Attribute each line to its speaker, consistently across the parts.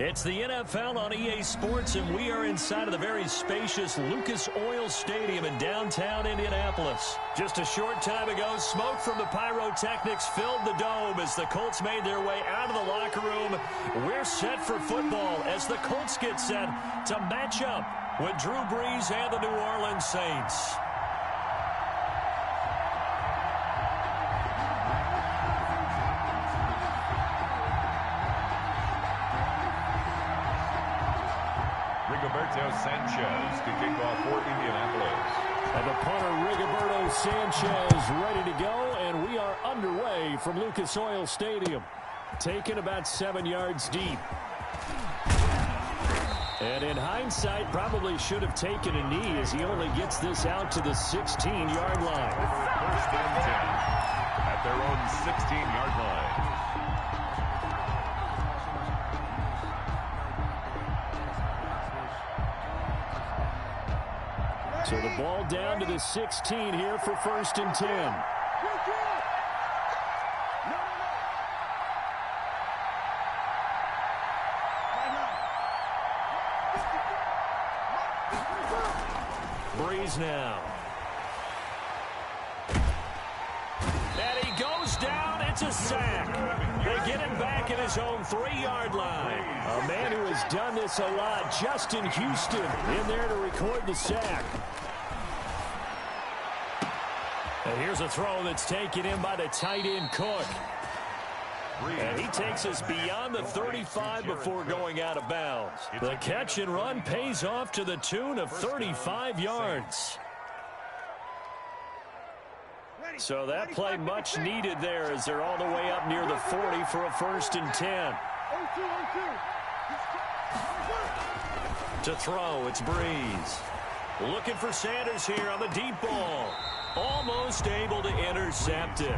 Speaker 1: It's the NFL on EA Sports, and we are inside of the very spacious Lucas Oil Stadium in downtown Indianapolis. Just a short time ago, smoke from the pyrotechnics filled the dome as the Colts made their way out of the locker room. We're set for football as the Colts get set to match up with Drew Brees and the New Orleans Saints.
Speaker 2: Rigoberto Sanchez to kick off for Indianapolis.
Speaker 1: And the punter, Rigoberto Sanchez, ready to go, and we are underway from Lucas Oil Stadium. Taken about 7 yards deep. And in hindsight, probably should have taken a knee as he only gets this out to the 16-yard line.
Speaker 2: First and 10 at their own 16-yard line.
Speaker 1: So the ball down to the 16 here for first and 10. Brees now. And he goes down. It's a sack. They get him back at his own 3-yard line. A man who has done this a lot, Justin Houston, in there to record the sack. And here's a throw that's taken in by the tight end Cook. And he takes us beyond the 35 before going out of bounds. The catch and run pays off to the tune of 35 yards. So that play much needed there as they're all the way up near the 40 for a first and 10. To throw, it's Brees. Looking for Sanders here on the deep ball. Almost able to intercept it.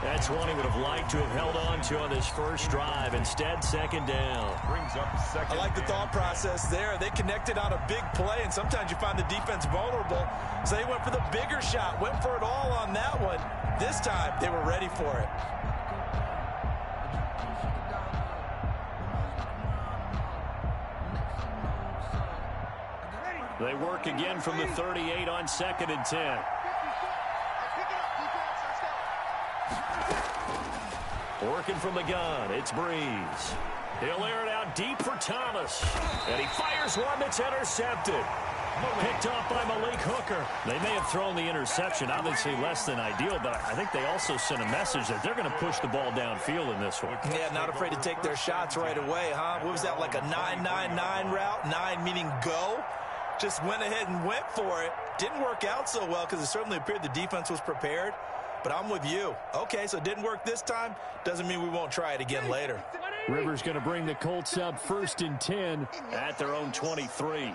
Speaker 1: That's one he would have liked to have held on to on this first drive. Instead, second down.
Speaker 2: Brings up second.
Speaker 3: I like the thought process there. They connected on a big play, and sometimes you find the defense vulnerable. So they went for the bigger shot, went for it all on that one. This time, they were ready for it.
Speaker 1: They work again from the 38 on second and 10. Working from the gun, it's Brees. He'll air it out deep for Thomas. And he fires one that's intercepted. Picked off by Malik Hooker. They may have thrown the interception, obviously less than ideal, but I think they also sent a message that they're going to push the ball downfield in this one.
Speaker 3: Yeah, not afraid to take their shots right away, huh? What was that, like a 9-9-9 route? 9 meaning go? Just went ahead and went for it. Didn't work out so well because it certainly appeared the defense was prepared. But I'm with you. Okay, so it didn't work this time. Doesn't mean we won't try it again later.
Speaker 1: Rivers going to bring the Colts up first and 10 at their own 23.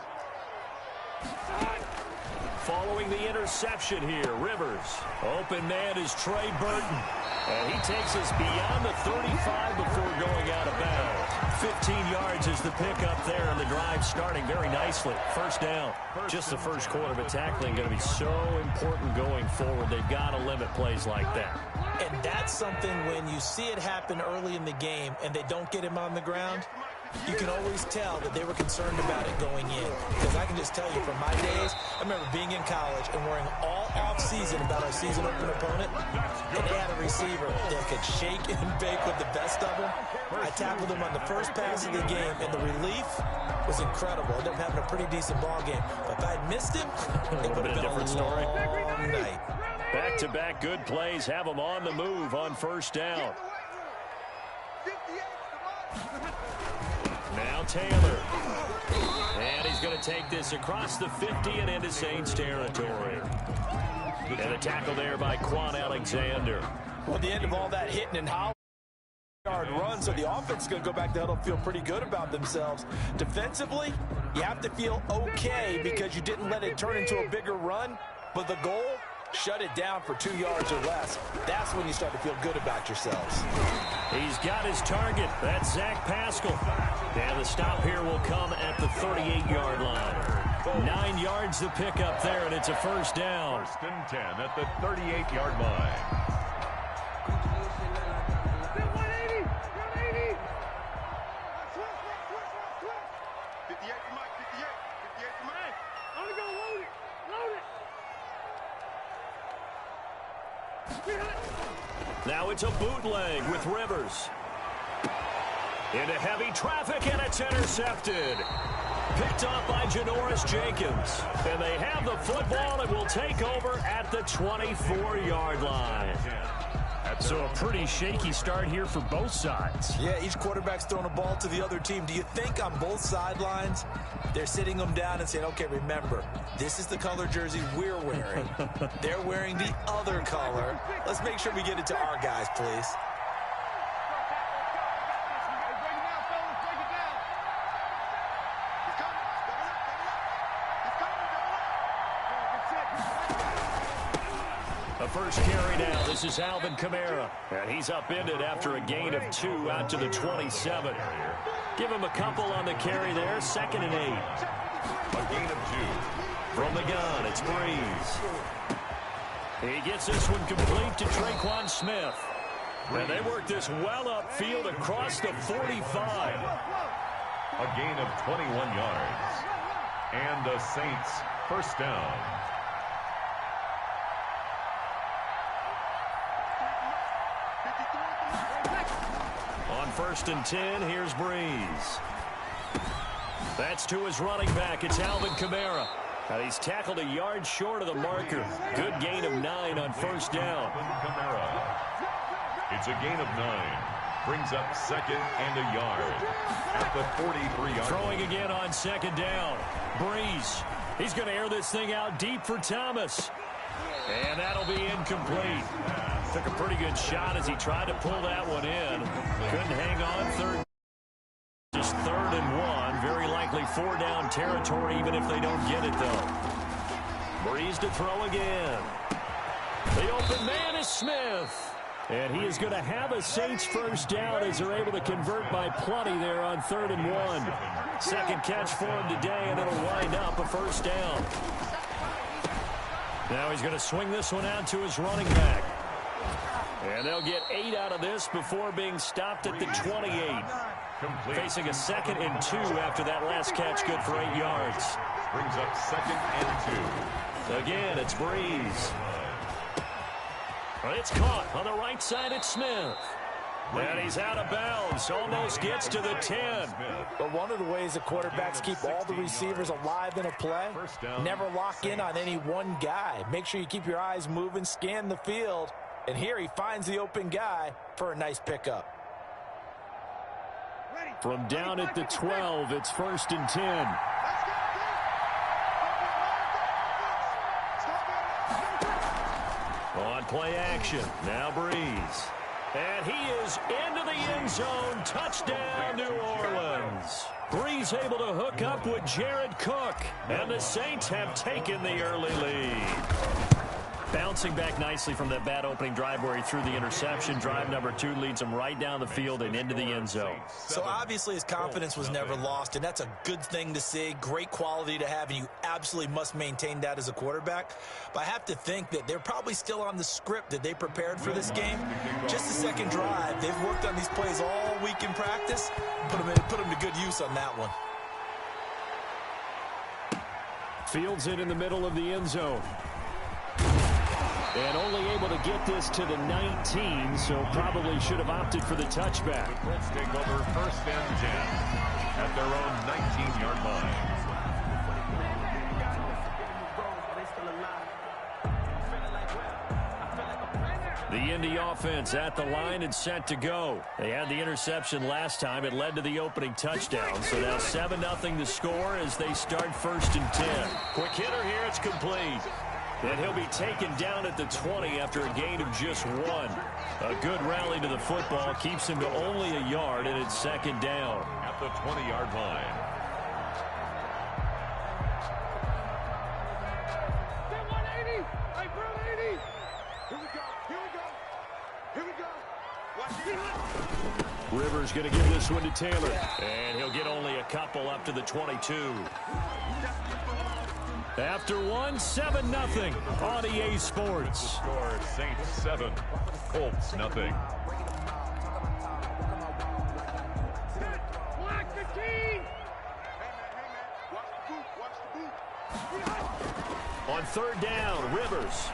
Speaker 1: Following the interception here, Rivers. Open man is Trey Burton. And he takes us beyond the 35 before going out of bounds. 15 yards is the pickup there, and the drive starting very nicely. First down. Just the first quarter, but tackling going to be so important going forward. They've got to limit plays like that.
Speaker 3: And that's something when you see it happen early in the game and they don't get him on the ground, you can always tell that they were concerned about it going in. Because I can just tell you from my days, I remember being in college and worrying all off-season about our season open opponent. And they had a receiver that could shake and bake with the best of them. I tackled him on the first pass of the game, and the relief was incredible. I ended up having a pretty decent ball game. But if I had missed him, it would have been a different story. Night.
Speaker 1: Back-to-back good plays have them on the move on first down. Now Taylor. And he's going to take this across the 50 and into Saints territory. And a tackle there by Quan Alexander.
Speaker 3: Well, the end of all that hitting and hollering. Yard run, so the offense is going to go back to huddle, feel pretty good about themselves. Defensively, you have to feel okay because you didn't let it turn into a bigger run, but the goal, shut it down for 2 yards or less. That's when you start to feel good about yourselves.
Speaker 1: He's got his target. That's Zach Pascal. And the stop here will come at the 38-yard line. 9 yards the pickup there, and it's a first down.
Speaker 2: First and 10 at the 38-yard line.
Speaker 1: Now it's a bootleg with Rivers. Into heavy traffic, and it's intercepted. Picked off by Janoris Jenkins. And they have the football and will take over at the 24-yard line. So a pretty shaky start here for both sides.
Speaker 3: Yeah, each quarterback's throwing a ball to the other team. Do you think on both sidelines they're sitting them down and saying, okay, remember, this is the color jersey we're wearing. They're wearing the other color. Let's make sure we get it to our guys, please.
Speaker 1: First carry now. This is Alvin Kamara. And he's upended after a gain of 2 out to the 27. Give him a couple on the carry there. 2nd and 8.
Speaker 2: A gain of 2.
Speaker 1: From the gun, it's Breeze. He gets this one complete to Traquan Smith. And they work this well upfield across the 45.
Speaker 2: A gain of 21 yards. And the Saints first down.
Speaker 1: On 1st and 10, here's Breeze. That's to his running back. It's Alvin Kamara. And he's tackled a yard short of the marker. Good gain of 9 on 1st down.
Speaker 2: Kamara. It's a gain of 9. Brings up 2nd and a yard at the 43-yard line.
Speaker 1: Throwing again on 2nd down. Breeze. He's going to air this thing out deep for Thomas. And that'll be incomplete. Took a pretty good shot as he tried to pull that one in. Couldn't hang on. Just 3rd and 1. Very likely 4-down territory, even if they don't get it, though. Breeze to throw again. The open man is Smith. And he is going to have a Saints first down as they're able to convert by plenty there on 3rd and 1. Second catch for him today, and it'll wind up a first down. Now he's going to swing this one out to his running back. And they'll get 8 out of this before being stopped at the 28. Facing a 2nd and 2 after that last catch, good for 8 yards.
Speaker 2: Brings up 2nd and 2.
Speaker 1: Again, it's Breeze. It's caught on the right side. It's Smith. And he's out of bounds. Almost gets to the 10.
Speaker 3: But one of the ways the quarterbacks keep all the receivers alive in a play, never lock in on any one guy. Make sure you keep your eyes moving, scan the field. And here he finds the open guy for a nice pickup.
Speaker 1: From down at the 12, it's 1st and 10. On play action, now Breeze. And he is into the end zone. Touchdown, New Orleans. Breeze able to hook up with Jared Cook. And the Saints have taken the early lead. Bouncing back nicely from that bad opening drive where he threw the interception. Drive number 2 leads him right down the field and into the end zone.
Speaker 3: So obviously his confidence was never lost, and that's a good thing to see. Great quality to have, and you absolutely must maintain that as a quarterback. But I have to think that they're probably still on the script that they prepared for this game. Just the second drive. They've worked on these plays all week in practice. Put them to good use on that one.
Speaker 1: Fields it in the middle of the end zone. And only able to get this to the 19, so probably should have opted for the touchback.
Speaker 2: Let's take over 1st and 10 at their own 19-yard line.
Speaker 1: The Indy offense at the line and set to go. They had the interception last time. It led to the opening touchdown. So now 7-0 to score as they start 1st and 10. Quick hitter here. It's complete. And he'll be taken down at the 20 after a gain of just 1. A good rally to the football keeps him to only a yard, and it's 2nd down.
Speaker 2: At the 20-yard line.
Speaker 1: Rivers going to give this one to Taylor. And he'll get only a couple up to the 22. After 7-0 on EA Sports.
Speaker 2: Score Saints 7, Colts nothing.
Speaker 1: On third down, Rivers.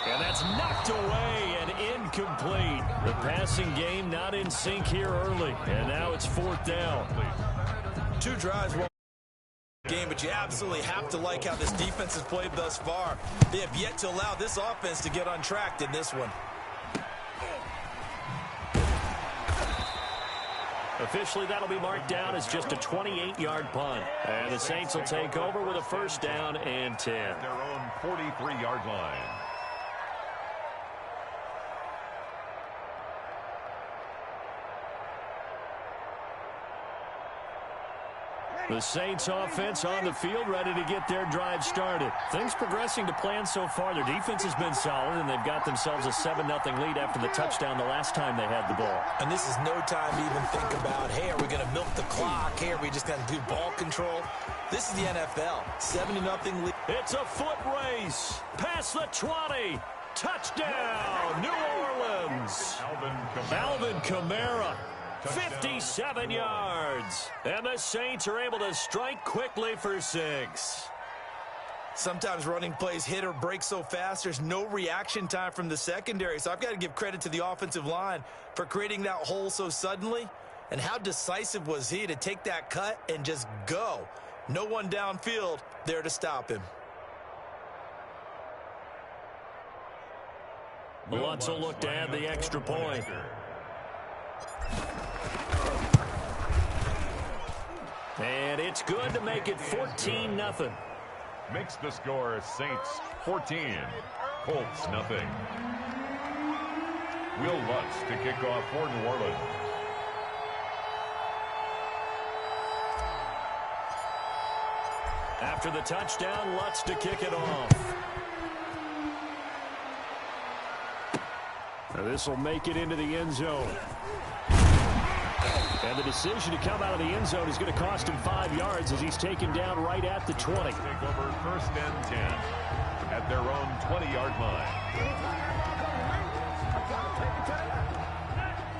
Speaker 1: And that's knocked away and incomplete. The passing game not in sync here early. And now it's fourth down.
Speaker 3: 2 drives, 1 game, but you absolutely have to like how this defense has played thus far. They have yet to allow this offense to get untracked in this one.
Speaker 1: Officially, that'll be marked down as just a 28-yard punt. And the Saints will take over with a first down and 10.
Speaker 2: Their own 43-yard line.
Speaker 1: The Saints offense on the field, ready to get their drive started. Things progressing to plan so far. Their defense has been solid, and they've got themselves a 7-0 lead after the touchdown the last time they had the ball.
Speaker 3: And this is no time to even think about, hey, are we going to milk the clock? Hey, are we just going to do ball control? This is the NFL. 70-0 lead.
Speaker 1: It's a foot race. Past the 20. Touchdown, New Orleans. Alvin Kamara. 57 yards. And the Saints are able to strike quickly for 6.
Speaker 3: Sometimes running plays hit or break so fast, there's no reaction time from the secondary. So I've got to give credit to the offensive line for creating that hole so suddenly. And how decisive was he to take that cut and just go? No one downfield there to stop him.
Speaker 1: Lutz will look to add the extra point. And it's good to make it 14-0.
Speaker 2: Makes the score Saints 14, Colts nothing. Will Lutz to kick off for New Orleans.
Speaker 1: After the touchdown, Lutz to kick it off. Now this will make it into the end zone. And the decision to come out of the end zone is going to cost him 5 yards as he's taken down right at the 20.
Speaker 2: Take over first and 10 at their own 20-yard line.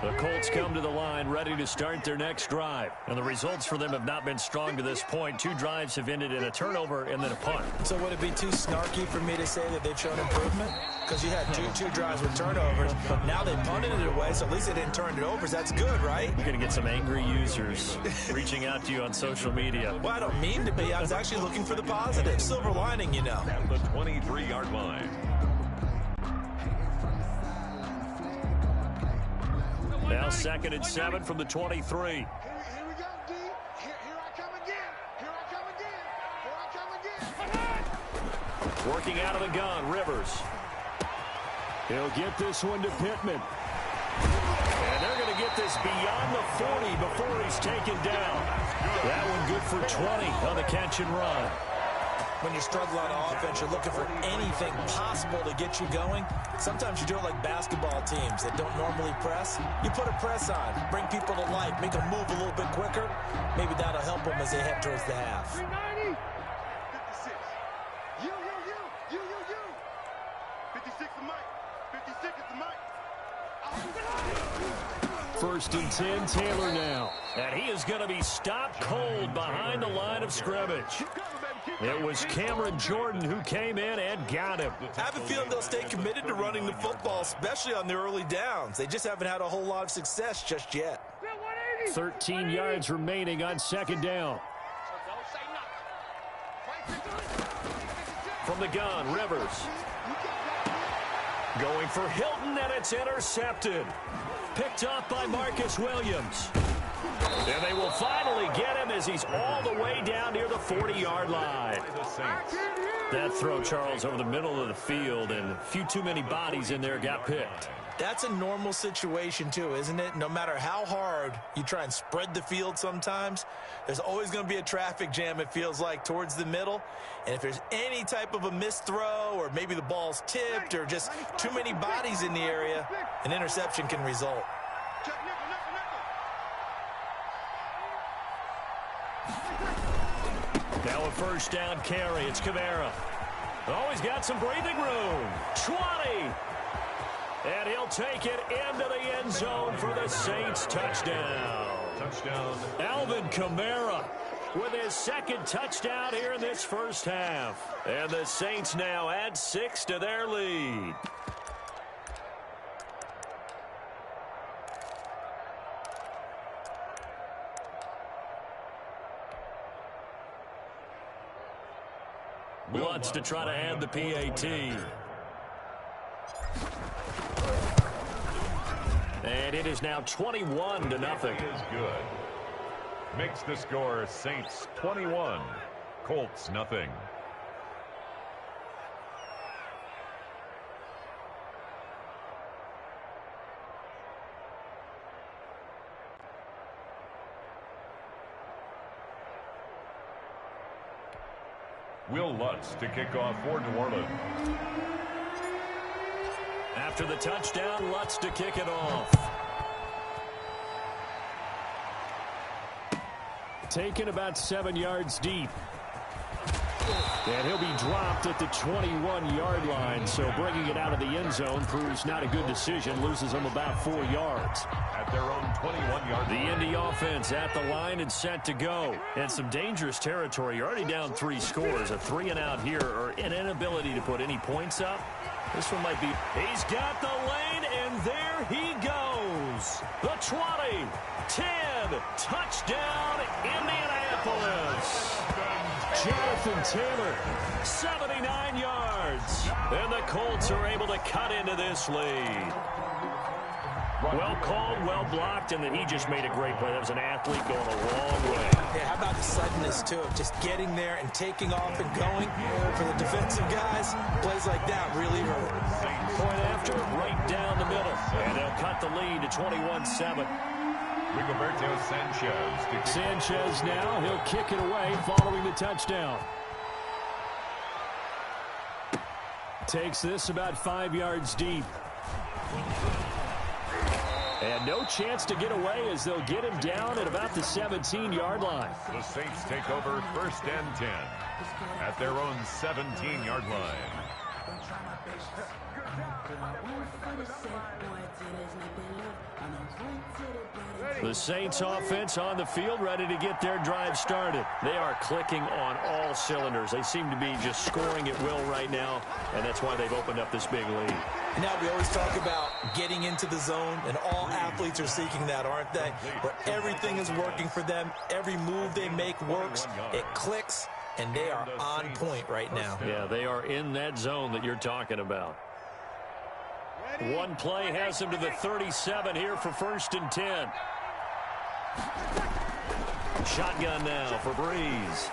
Speaker 1: The Colts come to the line ready to start their next drive. And the results for them have not been strong to this point. 2 drives have ended in a turnover and then a punt.
Speaker 3: So would it be too snarky for me to say that they've shown improvement? Because you had two drives with turnovers. Now they punted it away, so at least they didn't turn it over. So that's good, right?
Speaker 1: You're going to get some angry users reaching out to you on social media.
Speaker 3: Well, I don't mean to be. I was actually looking for the positive. Silver lining, you know.
Speaker 2: At the 23-yard line.
Speaker 1: Now 2nd and 7 from the 23.
Speaker 4: Here we go, D. Here I come again. Here I come again. Here I come again.
Speaker 1: Working out of the gun, Rivers. He'll get this one to Pittman. And they're going to get this beyond the 40 before he's taken down. That one good for 20 on the catch and run.
Speaker 3: When you struggle on offense, you're looking for anything possible to get you going. Sometimes you do it like basketball teams that don't normally press. You put a press on, bring people to life, make them move a little bit quicker. Maybe that'll help them as they head towards the half.
Speaker 4: 390. 56. You. 56 is Mike. 56 is the Mike.
Speaker 1: First and 10, Taylor now. And he is going to be stopped cold behind the line of scrimmage. It was Cameron Jordan who came in and got him.
Speaker 3: I have a feeling they'll stay committed to running the football, especially on the early downs. They just haven't had a whole lot of success just yet.
Speaker 1: 13 yards remaining on 2nd down. From the gun, Rivers. Going for Hilton, and it's intercepted. Picked off by Marcus Williams. And they will finally get him as he's all the way down near the 40-yard line. That throw, Charles, over the middle of the field, and a few too many bodies in there got picked.
Speaker 3: That's a normal situation, too, isn't it? No matter how hard you try and spread the field sometimes, there's always going to be a traffic jam, it feels like, towards the middle. And if there's any type of a missed throw or maybe the ball's tipped or just too many bodies in the area, an interception can result.
Speaker 1: Now a first down carry. It's Kamara. Oh, he's got some breathing room. 20. And he'll take it into the end zone for the Saints touchdown.
Speaker 2: Touchdown.
Speaker 1: Alvin Kamara. with his second touchdown here in this first half. And the Saints now add 6 to their lead. Lutz to try to add the PAT. And it is now 21 to nothing.
Speaker 2: Is good. Makes the score Saints 21, Colts nothing. Will Lutz to kick off for New Orleans.
Speaker 1: After the touchdown, Lutz to kick it off. Taken about 7 yards deep. And he'll be dropped at the 21-yard line. So bringing it out of the end zone proves not a good decision. Loses them about 4 yards.
Speaker 2: At their own 21-yard
Speaker 1: The
Speaker 2: line.
Speaker 1: Indy offense at the line and set to go. And some dangerous territory. You're already down 3 scores. A 3-and-out here or an inability to put any points up. This one might be. He's got the lane, and there he goes. The 20, 10, touchdown, Indianapolis. Jonathan Taylor, 79 yards. And the Colts are able to cut into this lead. Well called, well blocked, and then he just made a great play. That was an athlete going a long way.
Speaker 3: Yeah, how about the suddenness, too, of just getting there and taking off and going? For the defensive guys, plays like that really hurt.
Speaker 1: Point after, right down the middle. And they'll cut the lead to 21-7.
Speaker 2: Rigoberto Sanchez.
Speaker 1: Sanchez now, he'll kick it away following the touchdown. Takes this about 5 yards deep. And no chance to get away as they'll get him down at about the 17-yard line.
Speaker 2: The Saints take over 1st and 10 at their own 17-yard line.
Speaker 1: The Saints offense on the field, ready to get their drive started. They are clicking on all cylinders. They seem to be just scoring at will right now, and that's why they've opened up this big lead.
Speaker 3: Now we always talk about getting into the zone, and all athletes are seeking that, aren't they? Where everything is working for them. Every move they make works. It clicks, and they are on point right now.
Speaker 1: Yeah, they are in that zone that you're talking about. One play has them to the 37 here for 1st and 10. Shotgun now for Breeze.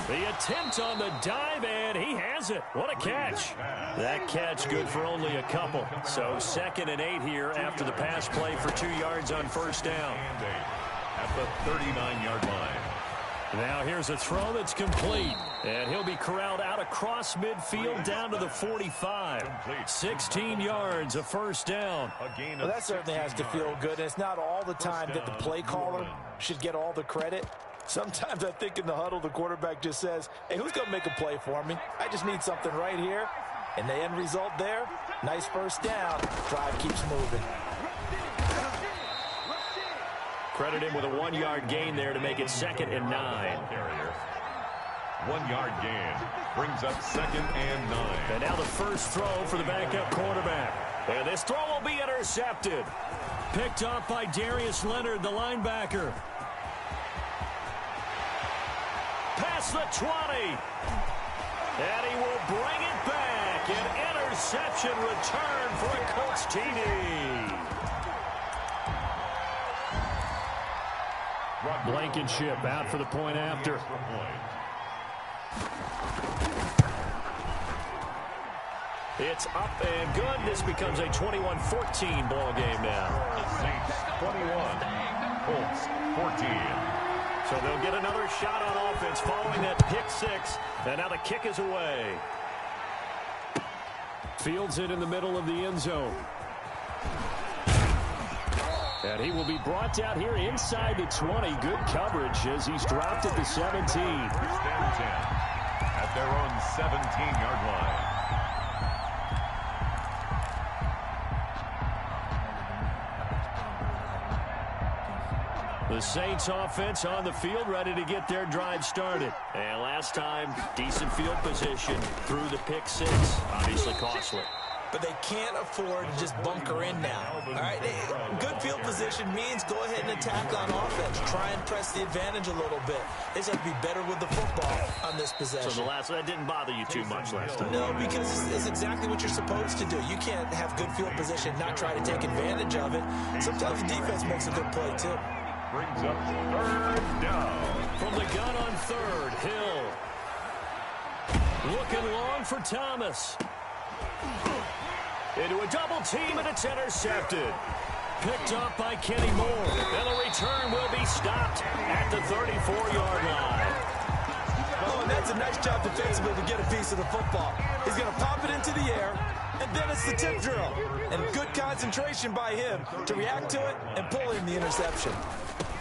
Speaker 1: The attempt on the dive, and he has it. What a catch. That catch good for only a couple. So 2nd and 8 here after the pass play for 2 yards on 1st down.
Speaker 2: At the 39-yard line.
Speaker 1: Now here's a throw that's complete. And he'll be corralled out across midfield down to the 45. 16 yards, a 1st down.
Speaker 3: Well, that certainly has to feel good. And it's not all the time that the play caller should get all the credit. Sometimes I think in the huddle, the quarterback just says, hey, who's going to make a play for me? I just need something right here. And the end result there, nice 1st down. Drive keeps moving.
Speaker 1: Credit him with a 1-yard gain there to make it 2nd and 9.
Speaker 2: 1-yard gain brings up 2nd and 9.
Speaker 1: And now the first throw for the backup quarterback. And this throw will be intercepted. Picked off by Darius Leonard, the linebacker. Past the 20. And he will bring it back. An interception return for a Colts TD. Blankenship out for the point after. It's up and good. This becomes a 21-14 ball game now.
Speaker 2: Saints 21, Colts 14.
Speaker 1: So they'll get another shot on offense following that pick 6. And now the kick is away. Fields it in the middle of the end zone. And he will be brought down here inside the 20. Good coverage as he's dropped at the 17.
Speaker 2: 1st and 10 at their own 17-yard line.
Speaker 1: The Saints offense on the field, ready to get their drive started. And last time, decent field position through the pick six. Obviously costly.
Speaker 3: But they can't afford to just bunker in now. All right, good field position means go ahead and attack on offense. Try and press the advantage a little bit. They just have to be better with the football on this possession.
Speaker 1: So that didn't bother you too much last time?
Speaker 3: No, because it's exactly what you're supposed to do. You can't have good field position, not try to take advantage of it. Sometimes the defense makes a good play, too.
Speaker 2: Brings up third down.
Speaker 1: From the gun on third, Hill. Looking long for Thomas. Into a double team, and it's intercepted. Picked up by Kenny Moore. And the return will be stopped at the 34-yard line.
Speaker 3: Oh, and that's a nice job defensively to get a piece of the football. He's going to pop it into the air, and then it's the tip drill. And good concentration by him to react to it and pull in the interception.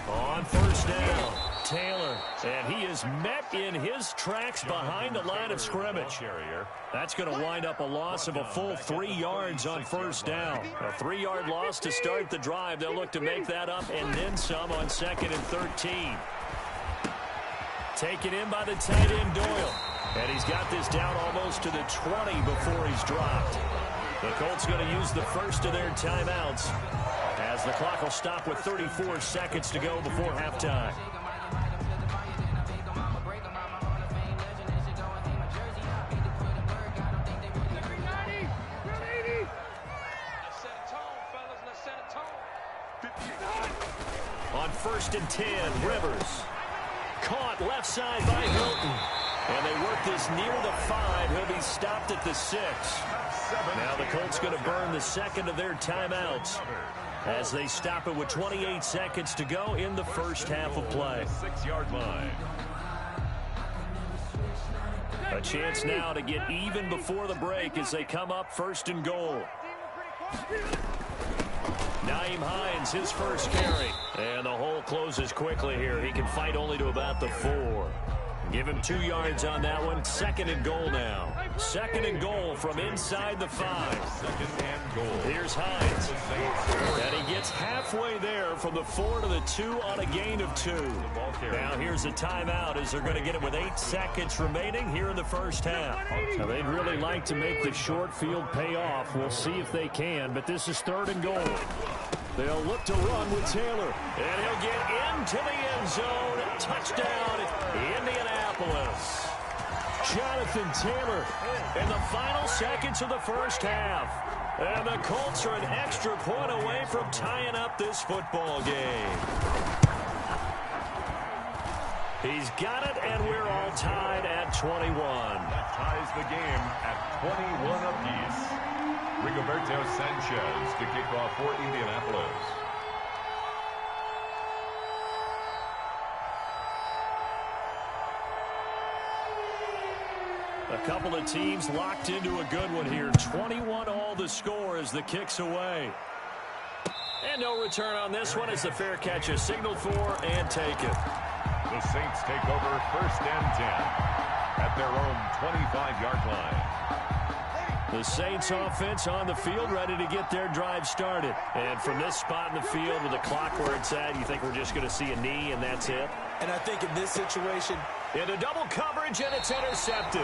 Speaker 1: On first down, Taylor, and he is met in his tracks behind the line of scrimmage. That's going to wind up a loss of a full 3 yards on first down. A 3-yard loss to start the drive. They'll look to make that up and then some on 2nd and 13. Taken in by the tight end, Doyle. And he's got this down almost to the 20 before he's dropped. The Colts going to use the first of their timeouts, as the clock will stop with 34 seconds to go before halftime. On 1st and 10, Rivers. Caught left side by Hilton. And they work this near the 5. He'll be stopped at the 6. Now the Colts going to burn the second of their timeouts as they stop it with 28 seconds to go in the first half of play.
Speaker 2: 6-yard line.
Speaker 1: A chance now to get even before the break as they come up 1st and goal. Nyheim Hines, his first carry. And the hole closes quickly here. He can fight only to about the 4. Give him 2 yards on that one. 2nd and goal now. 2nd and goal from inside the 5.
Speaker 2: 2nd and goal.
Speaker 1: Here's Hines. And he gets halfway there from the 4 to the 2 on a gain of 2. Now here's a timeout as they're going to get it with 8 seconds remaining here in the first half. Now they'd really like to make the short field pay off. We'll see if they can, but this is 3rd and goal. They'll look to run with Taylor. And he'll get into the end zone. Touchdown, Indianapolis. Jonathan Taylor in the final seconds of the first half. And the Colts are an extra point away from tying up this football game. He's got it, and we're all tied at 21.
Speaker 2: That ties the game at 21 apiece. Rigoberto Sanchez to kick off for Indianapolis.
Speaker 1: A couple of teams locked into a good one here. 21 all the score as the kick's away. And no return on this one as the fair catch is signaled for and taken.
Speaker 2: The Saints take over 1st and 10 at their own 25-yard line.
Speaker 1: The Saints offense on the field ready to get their drive started. And from this spot in the field with the clock where it's at, you think we're just going to see a knee and that's it?
Speaker 3: And I think in this situation,
Speaker 1: into double coverage, and it's intercepted.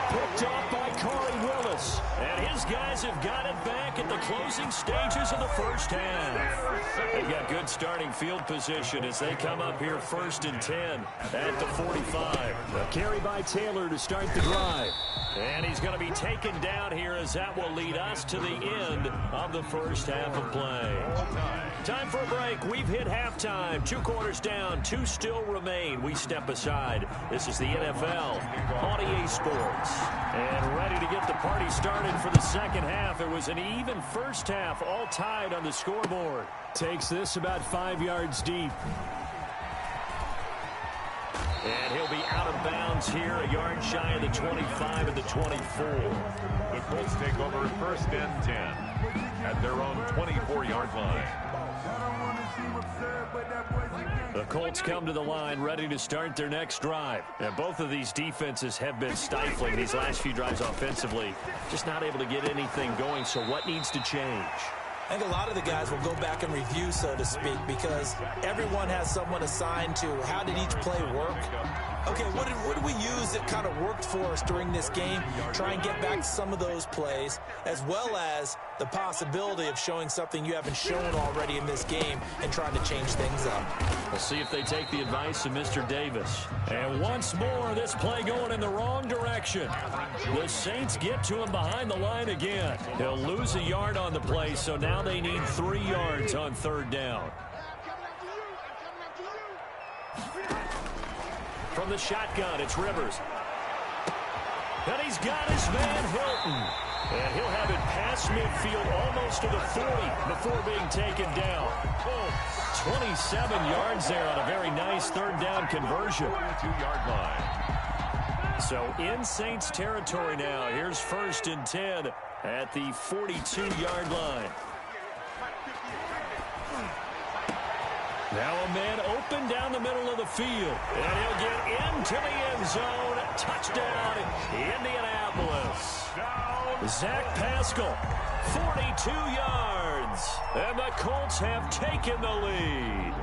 Speaker 1: Picked off by Corey Willis. And his guys have got it back at the closing stages of the first half. They've got good starting field position as they come up here 1st and 10 at the 45. A carry by Taylor to start the drive. And he's going to be taken down here as that will lead us to the end of the first half of play. Time for a break. We've hit halftime. 2 quarters down. 2 still remain. We step aside. This is the NFL on EA Sports. And ready to get the party started for the second half. It was an even first half, all tied on the scoreboard. Takes this about 5 yards deep. And he'll be out of bounds here, a yard shy of the 25 and the 24.
Speaker 2: The Colts take over 1st and 10 at their own 24-yard line.
Speaker 1: The Colts come to the line ready to start their next drive. And both of these defenses have been stifling these last few drives offensively. Just not able to get anything going, so what needs to change?
Speaker 3: I think a lot of the guys will go back and review, so to speak, because everyone has someone assigned to how did each play work. Okay, what did we use that kind of worked for us during this game? Try and get back some of those plays, as well as the possibility of showing something you haven't shown already in this game and trying to change things up.
Speaker 1: We'll see if they take the advice of Mr. Davis. And once more, this play going in the wrong direction. The Saints get to him behind the line again. He'll lose a yard on the play, so now they need 3 yards on 3rd down. From the shotgun, it's Rivers. And he's got his man Hilton. And he'll have it past midfield almost to the 40 before being taken down. 27 yards there on a very nice 3rd down conversion.
Speaker 2: 42-yard line.
Speaker 1: So in Saints territory now. Here's 1st and 10 at the 42-yard line. Now a man open down the middle of the field. And he'll get into the end zone. Touchdown, Indianapolis. Zach Pascal, 42 yards. And the Colts have taken the lead.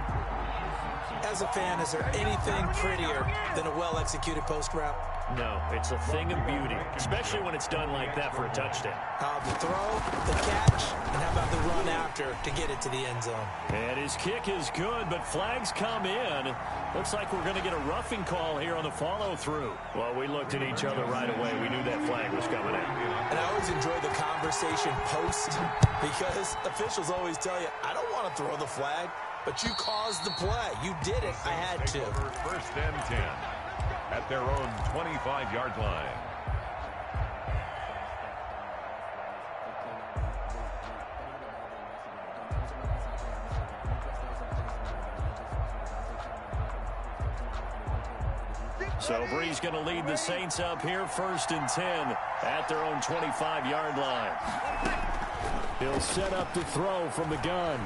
Speaker 3: As a fan, is there anything prettier than a well-executed post route?
Speaker 1: No, it's a thing of beauty, especially when it's done like that for a touchdown.
Speaker 3: The throw, the catch, and how about the run after to get it to the end zone?
Speaker 1: And his kick is good, but flags come in. Looks like we're going to get a roughing call here on the follow-through. Well, we looked at each other right away. We knew that flag was coming in.
Speaker 3: And I always enjoy the conversation post because officials always tell you, I don't want to throw the flag, but you caused the play. You did it. I had to.
Speaker 2: 1st and 10 at their own 25-yard line.
Speaker 1: So Brees going to lead the Saints up here, 1st and 10 at their own 25-yard line. He'll set up to throw from the gun.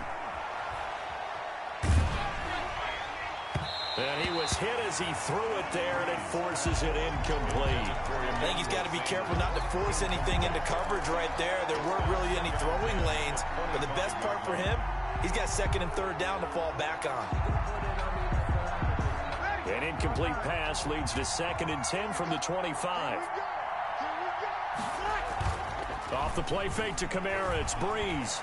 Speaker 1: And he was hit as he threw it there, and it forces it incomplete.
Speaker 3: I think he's got to be careful not to force anything into coverage right there. There weren't really any throwing lanes, but the best part for him, he's got 2nd and 3rd down to fall back on.
Speaker 1: An incomplete pass leads to 2nd and 10 from the 25. Off the play fake to Kamara, it's Brees.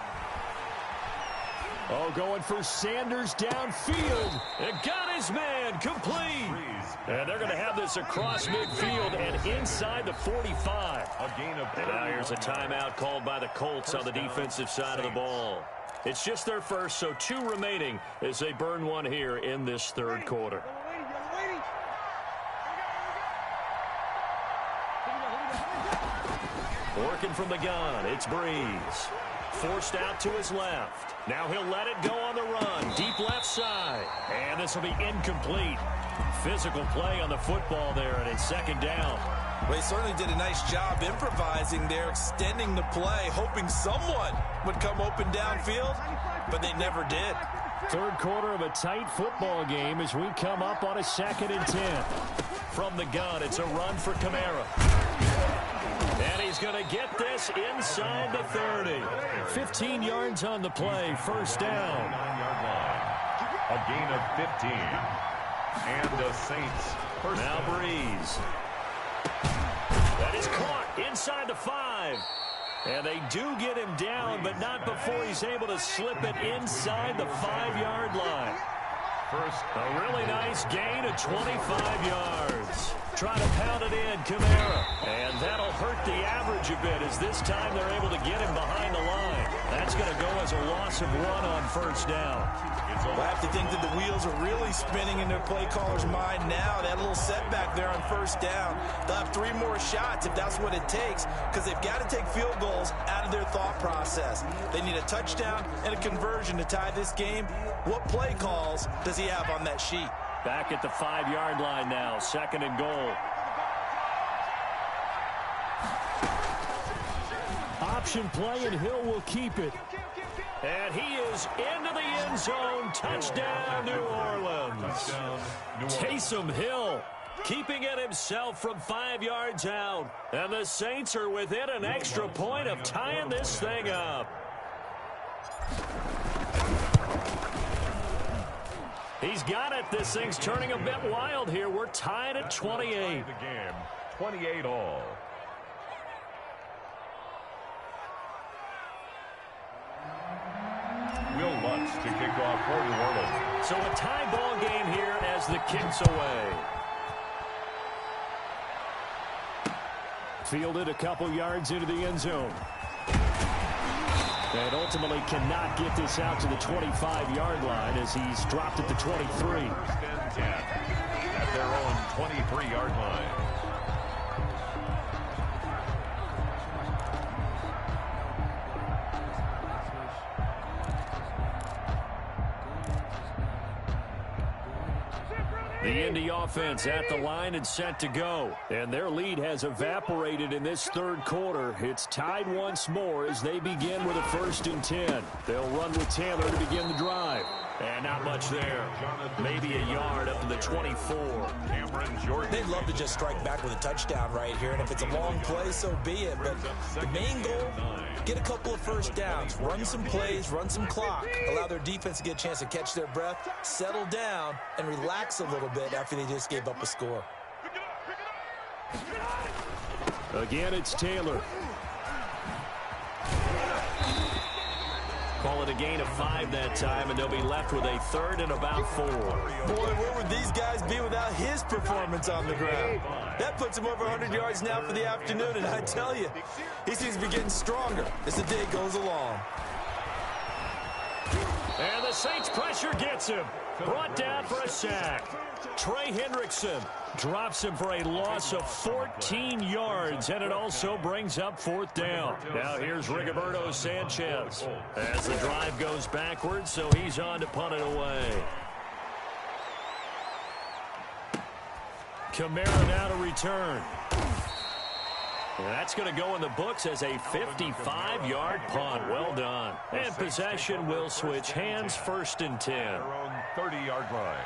Speaker 1: Oh, going for Sanders downfield. It got his man complete. And they're going to have this across midfield and inside the 45. And now here's a timeout called by the Colts on the defensive side of the ball. It's just their first, so 2 remaining as they burn one here in this 3rd quarter. Working from the gun, it's Brees. Forced out to his left. Now he'll let it go on the run. Deep left side. And this will be incomplete. Physical play on the football there, and it's 2nd down.
Speaker 3: Well, he certainly did a nice job improvising there, extending the play, hoping someone would come open downfield, but they never did.
Speaker 1: 3rd quarter of a tight football game as we come up on a 2nd and 10. From the gun, it's a run for Kamara. And he's going to get this inside the 30. 15 yards on the play, 1st down.
Speaker 2: 9-yard line. A gain of 15. And the Saints.
Speaker 1: Now Brees. That is caught inside the 5. And they do get him down, but not before he's able to slip it inside the 5-yard line.
Speaker 2: First,
Speaker 1: a really nice gain of 25 yards. Try to pound it in, Kamara. And that'll hurt the average a bit as this time they're able to get him behind the line. That's going to go as a loss of 1 on 1st down.
Speaker 3: Well, I have to think that the wheels are really spinning in their play caller's mind now. That little setback there on 1st down. They'll have 3 more shots if that's what it takes, because they've got to take field goals out of their thought process. They need a touchdown and a conversion to tie this game. What play calls does he have on that sheet?
Speaker 1: Back at the 5-yard line now, 2nd and goal. Option play, and Hill will keep it. And he is into the end zone. Touchdown, New Orleans. Taysom Hill keeping it himself from 5 yards out. And the Saints are within an extra point of tying this thing up. He's got it. This thing's turning a bit wild here. We're tied at 28.
Speaker 2: The game, 28 all. Will Lutz to kick off for New Orleans.
Speaker 1: So a tie ball game here as the kick's away. Fielded a couple yards into the end zone. And ultimately cannot get this out to the 25-yard line as he's dropped at the 23.
Speaker 2: First and 10 at their own 23-yard line.
Speaker 1: The Indy offense at the line and set to go. And their lead has evaporated in this third quarter. It's tied once more as they begin with a 1st and 10. They'll run with Taylor to begin the drive. And not much there. Maybe a yard up to the 24.
Speaker 2: Cameron Jordan.
Speaker 3: They'd love to just strike back with a touchdown right here. And if it's a long play, so be it. But the main goal, get a couple of first downs. Run some plays, run some clock. Allow their defense to get a chance to catch their breath, settle down, and relax a little bit after they just gave up a score.
Speaker 1: Again, it's Taylor. Call it a gain of 5 that time, and they'll be left with a 3rd and about 4.
Speaker 3: Boy, where would these guys be without his performance on the ground? That puts him over 100 yards now for the afternoon, and I tell you, he seems to be getting stronger as the day goes along.
Speaker 1: And the Saints pressure gets him. Brought down for a sack. Trey Hendrickson drops him for a loss of 14 yards, and it also brings up 4th down. Now here's Rigoberto Sanchez as the drive goes backwards, so he's on to punt it away. Kamara now to return. And that's going to go in the books as a 55-yard punt. Well done. And possession will switch hands, 1st and 10.
Speaker 2: Their own 30-yard line.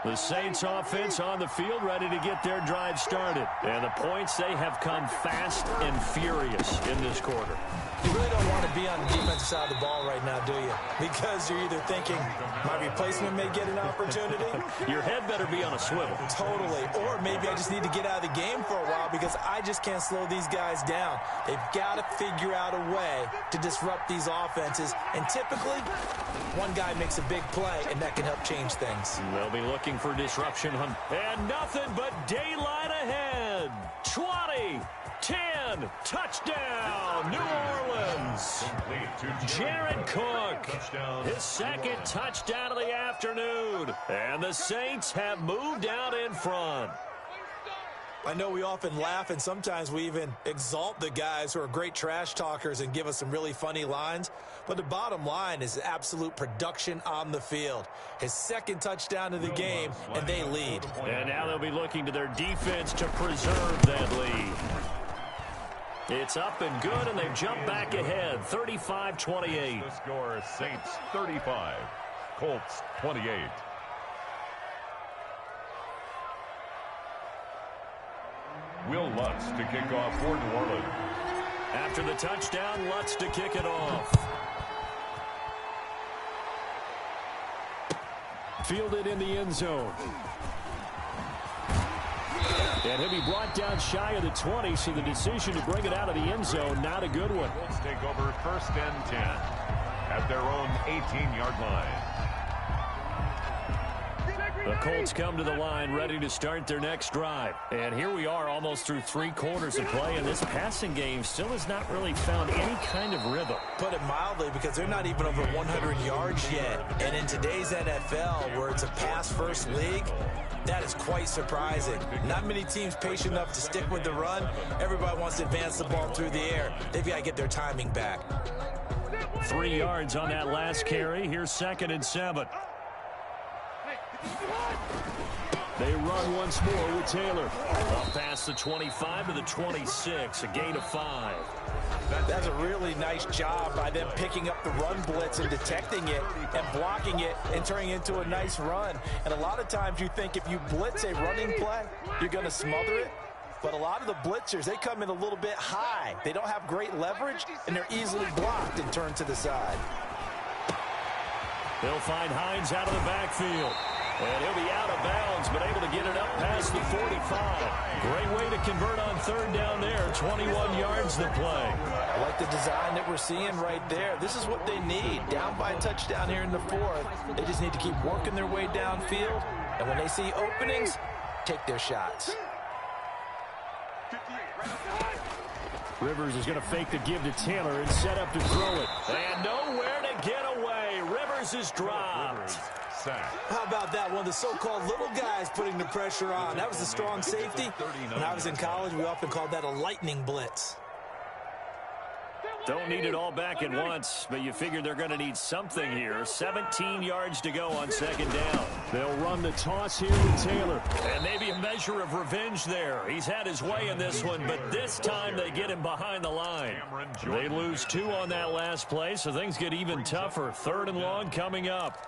Speaker 1: The Saints offense on the field ready to get their drive started. And the points, they have come fast and furious in this quarter.
Speaker 3: You really don't want to be on the defensive side of the ball right now, do you? Because you're either thinking, my replacement may get an opportunity.
Speaker 1: Your head better be on a swivel.
Speaker 3: Totally. Or maybe I just need to get out of the game for a while because I just can't slow these guys down. They've got to figure out a way to disrupt these offenses. And typically, one guy makes a big play, and that can help change things.
Speaker 1: They'll be looking for disruption. And nothing but daylight ahead. 20, 10, touchdown, New Orleans. Jared Cook, his 2nd touchdown of the afternoon. And the Saints have moved out in front.
Speaker 3: I know we often laugh, and sometimes we even exalt the guys who are great trash talkers and give us some really funny lines. But the bottom line is absolute production on the field. His 2nd touchdown of the game, and they lead.
Speaker 1: And now they'll be looking to their defense to preserve that lead. It's up and good, and they've jumped back ahead, 35-28.
Speaker 2: The score is Saints 35, Colts 28. Will Lutz to kick off for New Orleans.
Speaker 1: After the touchdown, Lutz to kick it off. Fielded in the end zone. And he'll be brought down shy of the 20, so the decision to bring it out of the end zone, not a good one.
Speaker 2: Colts take over 1st and 10 at their own 18-yard line.
Speaker 1: The Colts come to the line ready to start their next drive. And here we are almost through 3 quarters of play, and this passing game still has not really found any kind of rhythm.
Speaker 3: Put it mildly, because they're not even over 100 yards yet. And in today's NFL, where it's a pass-first league, that is quite surprising. Not many teams patient enough to stick with the run. Everybody wants to advance the ball through the air. They've got to get their timing back.
Speaker 1: 3 yards on that last carry. Here's 2nd and 7. They run once more with Taylor. Up past the 25 to the 26, a gain of 5.
Speaker 3: That's a really nice job by them picking up the run blitz and detecting it and blocking it and turning it into a nice run. And a lot of times you think if you blitz a running play, you're going to smother it. But a lot of the blitzers, they come in a little bit high. They don't have great leverage, and they're easily blocked and turned to the side.
Speaker 1: They'll find Hines out of the backfield. And he'll be out of bounds, but able to get it up past the 45. Great way to convert on third down there. 21 yards to play.
Speaker 3: I like the design that we're seeing right there. This is what they need. Down by a touchdown here in the fourth. They just need to keep working their way downfield. And when they see openings, take their shots.
Speaker 1: Rivers is going to fake the give to Taylor and set up to throw it. And nowhere to get away. Rivers is dropped.
Speaker 3: How about that? One of the so-called little guys putting the pressure on. That was a strong safety. When I was in college, we often called that a lightning blitz.
Speaker 1: Don't need it all back at once, but you figure they're going to need something here. 17 yards to go on second down. They'll run the toss here with Taylor. And maybe a measure of revenge there. He's had his way in this one, but this time they get him behind the line. They lose 2 on that last play, so things get even tougher. 3rd and long coming up.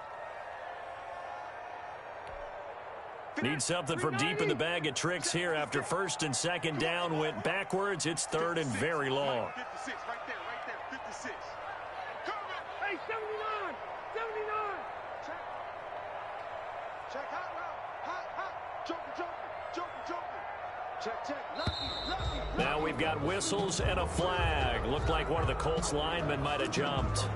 Speaker 1: Need something from deep in the bag of tricks here after 1st and 2nd down went backwards. It's 3rd and very long.
Speaker 4: 56, right there, 56. Hey, 79, 79. Check, hot, joker. Check.
Speaker 1: Now we've got whistles and a flag. Looked like one of the Colts linemen might have jumped.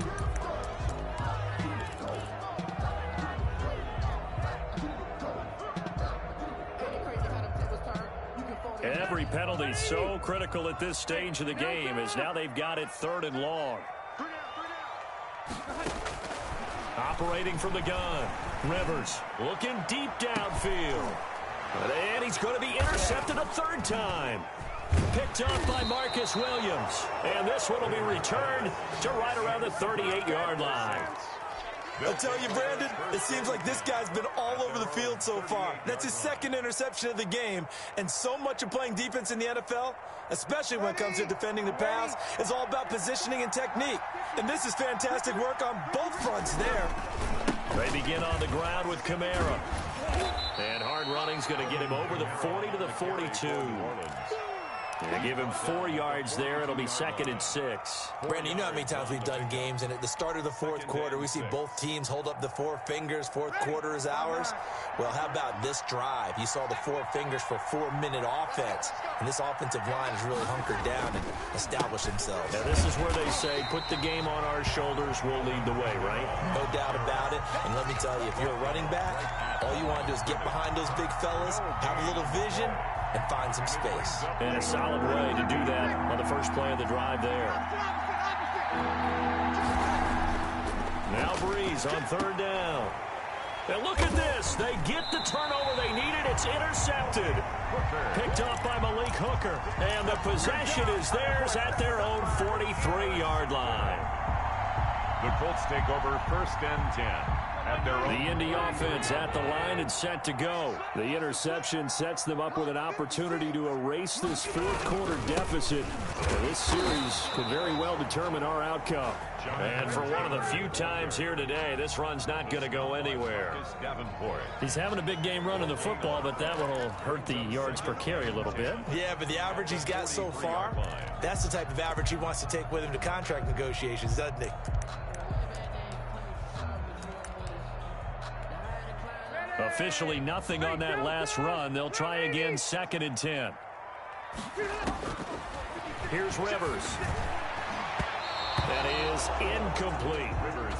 Speaker 1: Every penalty so critical at this stage of the game as now they've got it 3rd and long. Operating from the gun. Rivers looking deep downfield. And he's going to be intercepted a 3rd time. Picked up by Marcus Williams. And this one will be returned to right around the 38-yard line.
Speaker 3: I'll tell you, Brandon, it seems like this guy's been all over the field so far. That's his 2nd interception of the game, and so much of playing defense in the NFL, especially when it comes to defending the pass, is all about positioning and technique. And this is fantastic work on both fronts there.
Speaker 1: They begin on the ground with Kamara. And hard running's going to get him over the 40 to the 42. They give him 4 yards there. It'll be 2nd and 6.
Speaker 3: Brandon, you know how many times we've done games, and at the start of the 4th quarter, we see both teams hold up the 4 fingers. 4th quarter is ours. Well, how about this drive? You saw the 4 fingers for 4-minute offense, and this offensive line has really hunkered down and established themselves.
Speaker 1: Now, this is where they say, put the game on our shoulders, we'll lead the way, right?
Speaker 3: No doubt about it. And let me tell you, if you're a running back, all you want to do is get behind those big fellas, have a little vision, and find some space.
Speaker 1: And a solid way to do that on the first play of the drive there. Now Breeze on 3rd down. And look at this. They get the turnover they needed. It's intercepted. Picked off by Malik Hooker. And the possession is theirs at their own 43-yard line.
Speaker 2: The Colts take over 1st and 10.
Speaker 1: The Indy offense at the line and set to go. The interception sets them up with an opportunity to erase this 4th quarter deficit. And this series could very well determine our outcome. And for one of the few times here today, this run's not going to go anywhere. He's having a big game running the football, but that one will hurt the yards per carry a little bit.
Speaker 3: Yeah, but the average he's got so far, that's the type of average he wants to take with him to contract negotiations, doesn't he?
Speaker 1: Officially nothing on that last run. They'll try again 2nd and 10. Here's Rivers. That is incomplete.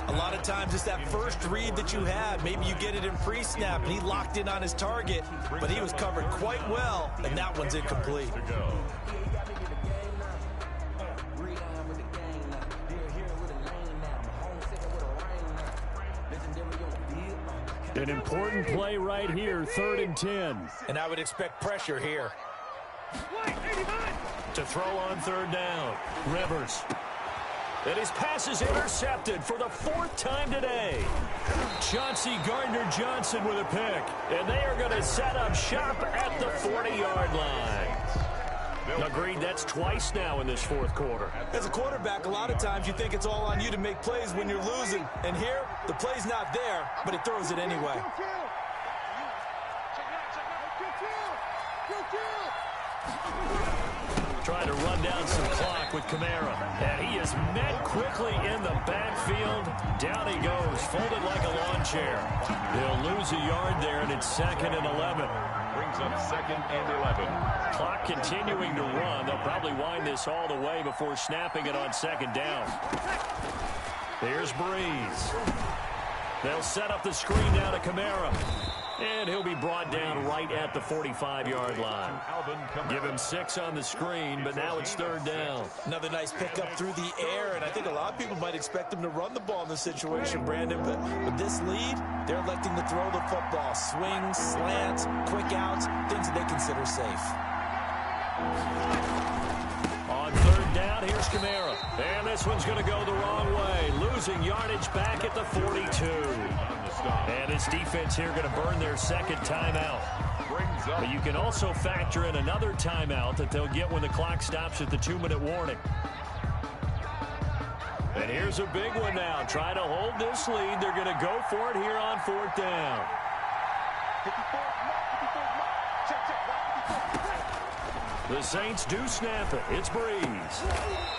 Speaker 3: A lot of times it's that first read that you have. Maybe you get it in pre-snap, and he locked in on his target, but he was covered quite well, and that one's incomplete.
Speaker 1: An important play right here, 3rd and 10.
Speaker 3: And I would expect pressure here.
Speaker 1: To throw on 3rd down, Rivers. And his pass is intercepted for the 4th time today. Chauncey Gardner-Johnson with a pick. And they are going to set up shop at the 40-yard line. Agreed, that's twice now in this 4th quarter.
Speaker 3: As a quarterback, a lot of times you think it's all on you to make plays when you're losing. And here, the play's not there, but he throws it anyway.
Speaker 1: Trying to run down some clock with Kamara. And he is met quickly in the backfield. Down he goes, folded like a lawn chair. He'll lose a yard there, and it's 2nd and 11.
Speaker 2: Brings up 2nd and 11.
Speaker 1: Clock continuing to run. They'll probably wind this all the way before snapping it on 2nd down. Here's Breeze. They'll set up the screen now to Kamara. And he'll be brought down right at the 45-yard line. Give him 6 on the screen, but now it's 3rd down.
Speaker 3: Another nice pickup through the air, and I think a lot of people might expect him to run the ball in this situation, Brandon, but with this lead, they're electing to throw the football. Swings, slants, quick outs, things that they consider safe.
Speaker 1: On 3rd down, here's Kamara. And this one's going to go the wrong way. Losing yardage back at the 42. And this defense here going to burn their 2nd timeout. But you can also factor in another timeout that they'll get when the clock stops at the 2-minute warning. And here's a big one now. Try to hold this lead. They're going to go for it here on 4th down. The Saints do snap it. It's Breeze.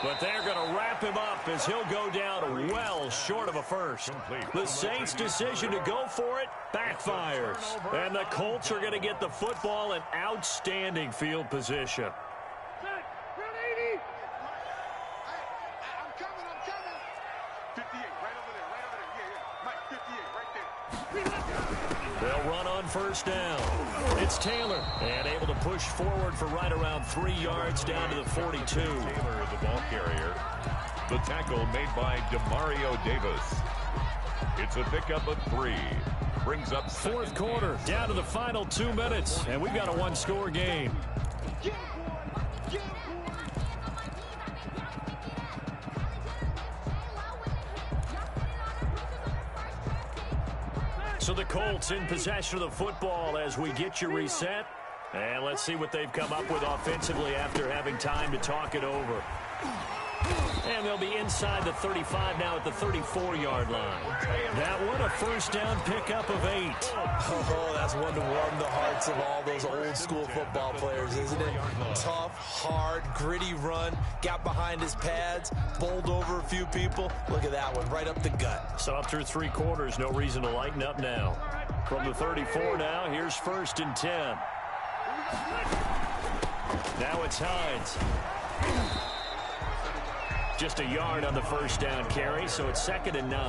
Speaker 1: But they're going to wrap him up as he'll go down well short of a first. The Saints' decision to go for it backfires. And the Colts are going to get the football in outstanding field position.
Speaker 4: I'm coming. 58, right over there. Yeah. Mike, 58, right there.
Speaker 1: They'll run on 1st down. It's Taylor, and able to push forward for right around 3 yards down to the 42.
Speaker 2: Taylor, the ball carrier. The tackle made by Demario Davis. It's a pickup of 3. Brings up
Speaker 1: 4th quarter, down to the final 2 minutes, and we've got a 1-score game. So the Colts in possession of the football as we get you reset. And let's see what they've come up with offensively after having time to talk it over. And they'll be inside the 35 now at the 34-yard line. That one, a 1st down pickup of 8.
Speaker 3: Oh, that's one to warm the hearts of all those old-school football players, isn't it? Tough, hard, gritty run. Got behind his pads, bowled over a few people. Look at that one, right up the gut.
Speaker 1: So up through 3 quarters, no reason to lighten up now. From the 34 now, here's 1st and 10. Now it's Hines. Just a yard on the 1st down carry, so it's 2nd and 9.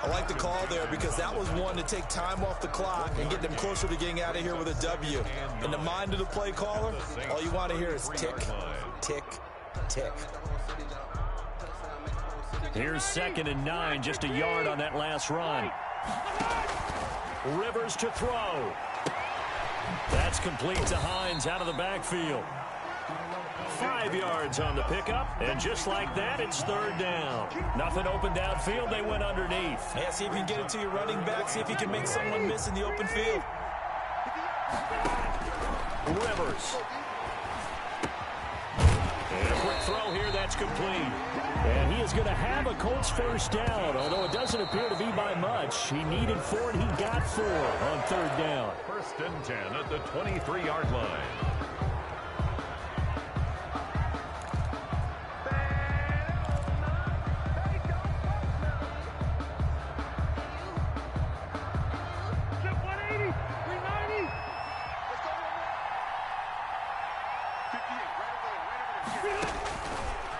Speaker 3: I like the call there because that was one to take time off the clock and get them closer to getting out of here with a W. In the mind of the play caller, all you want to hear is tick, tick, tick.
Speaker 1: Here's 2nd and 9, just a yard on that last run. Rivers to throw. That's complete to Hines out of the backfield. 5 yards on the pickup, and just like that, it's 3rd down. Nothing open downfield, they went underneath.
Speaker 3: Yeah, see if you can get it to your running back, see if you can make someone miss in the open field.
Speaker 1: Rivers. And a quick throw here, that's complete. And he is going to have a Colts 1st down, although it doesn't appear to be by much. He needed 4, and he got 4 on 3rd down.
Speaker 2: 1st and 10 at the 23-yard line.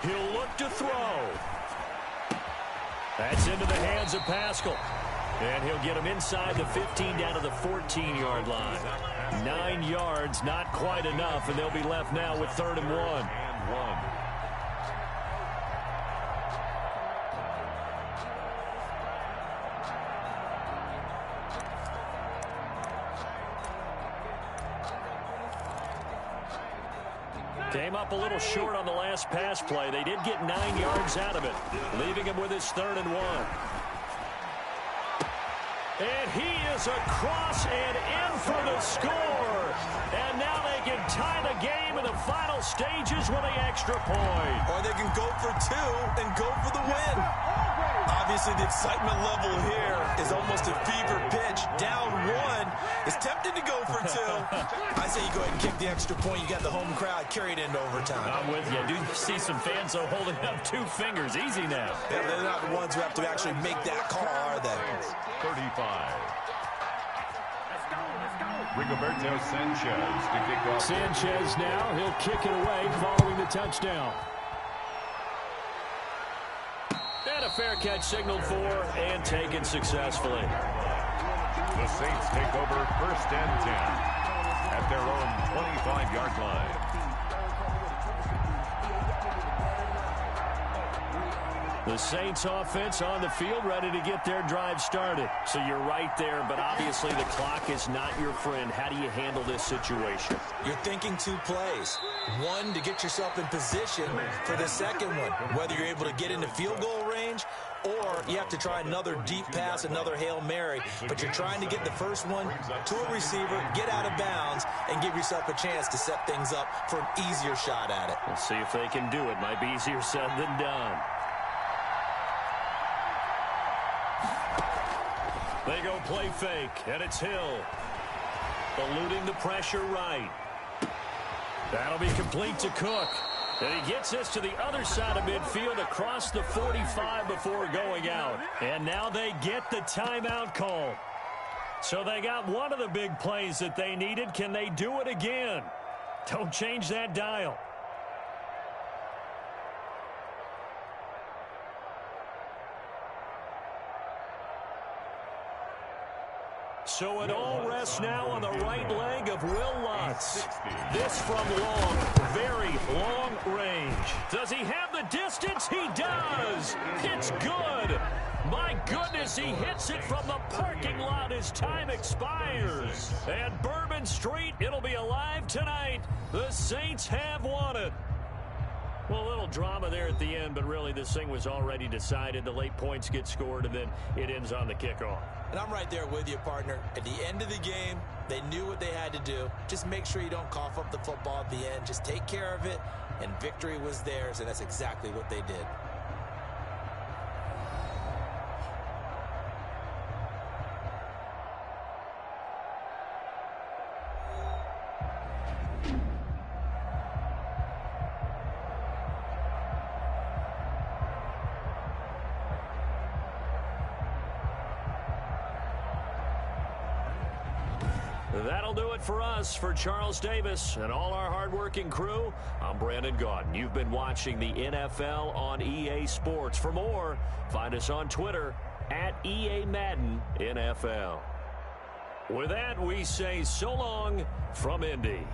Speaker 1: He'll look to throw. That's into the hands of Pascal. And he'll get him inside the 15 down to the 14-yard line. 9 yards, not quite enough, and they'll be left now with 3rd and 1. Came up a little short on the last pass play. They did get 9 yards out of it, leaving him with his 3rd and 1. And he is across and in for the score. And now they can tie the game in the final stages with an extra point.
Speaker 3: Or they can go for 2 and go for the win. Obviously, the excitement level here is almost a fever pitch. Down one. It's tempting to go for two. I say you go ahead and kick the extra point. You got the home crowd. Carry it into overtime.
Speaker 1: I'm with you. I do see some fans, though, holding up 2 fingers. Easy now.
Speaker 3: Yeah, they're not the ones who have to actually make that call, are they?
Speaker 2: 35. Rigoberto Sanchez to kick off.
Speaker 1: Sanchez now. He'll kick it away following the touchdown. And a fair catch signaled for and taken successfully.
Speaker 2: The Saints take over 1st and 10 at their own 25-yard line.
Speaker 1: The Saints offense on the field, ready to get their drive started. So you're right there, but obviously the clock is not your friend. How do you handle this situation?
Speaker 3: You're thinking 2 plays. One, to get yourself in position for the second one, whether you're able to get into field goal range or you have to try another deep pass, another Hail Mary. But you're trying to get the first one to a receiver, get out of bounds, and give yourself a chance to set things up for an easier shot at it.
Speaker 1: We'll see if they can do it. Might be easier said than done. They go play fake, and it's Hill. Eluding the pressure right. That'll be complete to Cook. And he gets this to the other side of midfield across the 45 before going out. And now they get the timeout call. So they got one of the big plays that they needed. Can they do it again? Don't change that dial. So it all rests now on the right leg of Will Lutz. This from long, very long range. Does he have the distance? He does. It's good. My goodness, he hits it from the parking lot as time expires. And Bourbon Street, it'll be alive tonight. The Saints have won it. Well, a little drama there at the end, but really this thing was already decided. The late points get scored, and then it ends on the kickoff.
Speaker 3: And I'm right there with you, partner. At the end of the game, they knew what they had to do. Just make sure you don't cough up the football at the end. Just take care of it, and victory was theirs, and that's exactly what they did.
Speaker 1: That'll do it for us. For Charles Davis and all our hardworking crew, I'm Brandon Gaudin. You've been watching the NFL on EA Sports. For more, find us on Twitter at EA Madden NFL. With that, we say so long from Indy.